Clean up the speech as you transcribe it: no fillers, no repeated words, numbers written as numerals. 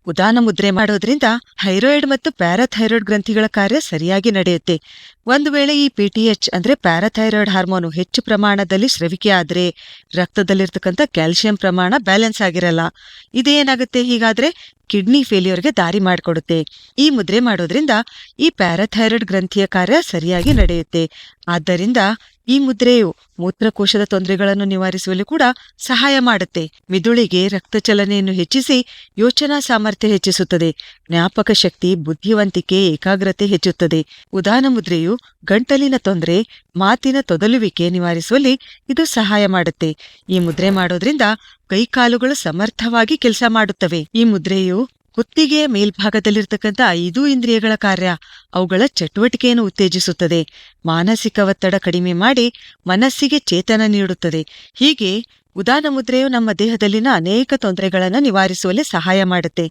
ಉದಾನ ಮುದ್ರೆ ಮಾಡೋದ್ರಿಂದ ಥೈರಾಯ್ಡ್ ಮತ್ತು ಪ್ಯಾರಾಥೈರಾಯ್ಡ್ ಗ್ರಂಥಿಗಳ ಕಾರ್ಯ ಸರಿಯಾಗಿ ನಡೆಯುತ್ತೆ. ಒಂದು ವೇಳೆ ಈ ಪಿಟಿಎಚ್ ಅಂದ್ರೆ ಪ್ಯಾರಾಥೈರಾಯ್ಡ್ ಹಾರ್ಮೋನು ಹೆಚ್ಚು ಪ್ರಮಾಣದಲ್ಲಿ ಸ್ರವಿಕೆ ಆದ್ರೆ ರಕ್ತದಲ್ಲಿರ್ತಕ್ಕಂಥ ಕ್ಯಾಲ್ಸಿಯಂ ಪ್ರಮಾಣ ಬ್ಯಾಲೆನ್ಸ್ ಆಗಿರಲ್ಲ. ಇದೇನಾಗುತ್ತೆ ಹೀಗಾದ್ರೆ ಕಿಡ್ನಿ ಫೇಲ್ಯೂರ್ಗೆ ದಾರಿ ಮಾಡಿಕೊಡುತ್ತೆ. ಈ ಮುದ್ರೆ ಮಾಡೋದ್ರಿಂದ ಈ ಪ್ಯಾರಾಥೈರಾಯ್ಡ್ ಗ್ರಂಥಿಯ ಕಾರ್ಯ ಸರಿಯಾಗಿ ನಡೆಯುತ್ತೆ. ಆದ್ದರಿಂದ ಈ ಮುದ್ರೆಯು ಮೂತ್ರಕೋಶದ ತೊಂದರೆಗಳನ್ನು ನಿವಾರಿಸುವಲ್ಲಿ ಕೂಡ ಸಹಾಯ ಮಾಡುತ್ತೆ. ಮಿದುಳಿಗೆ ರಕ್ತ ಚಲನೆಯನ್ನು ಹೆಚ್ಚಿಸಿ ಯೋಚನಾ ಸಾಮರ್ಥ್ಯ ಹೆಚ್ಚಿಸುತ್ತದೆ. ಜ್ಞಾಪಕ ಶಕ್ತಿ, ಬುದ್ಧಿವಂತಿಕೆ, ಏಕಾಗ್ರತೆ ಹೆಚ್ಚುತ್ತದೆ. ಉದಾನ ಮುದ್ರೆಯು ಗಂಟಲಿನ ತೊಂದರೆ, ಮಾತಿನ ತೊದಲುವಿಕೆ ನಿವಾರಿಸುವಲ್ಲಿ ಇದು ಸಹಾಯ ಮಾಡುತ್ತೆ. ಈ ಮುದ್ರೆ ಮಾಡೋದ್ರಿಂದ ಕೈಕಾಲುಗಳು ಸಮರ್ಥವಾಗಿ ಕೆಲಸ ಮಾಡುತ್ತವೆ. ಈ ಮುದ್ರೆಯು ಕುತ್ತಿಗೆಯ ಮೇಲ್ಭಾಗದಲ್ಲಿರ್ತಕ್ಕಂಥ 5 ಇಂದ್ರಿಯಗಳ ಕಾರ್ಯ, ಅವುಗಳ ಚಟುವಟಿಕೆಯನ್ನು ಉತ್ತೇಜಿಸುತ್ತದೆ. ಮಾನಸಿಕ ಒತ್ತಡ ಕಡಿಮೆ ಮಾಡಿ ಮನಸ್ಸಿಗೆ ಚೇತನ ನೀಡುತ್ತದೆ. ಹೀಗೆ ಉದಾನ ಮುದ್ರೆಯು ನಮ್ಮ ದೇಹದಲ್ಲಿನ ಅನೇಕ ತೊಂದರೆಗಳನ್ನು ನಿವಾರಿಸುವಲ್ಲಿ ಸಹಾಯ ಮಾಡುತ್ತೆ.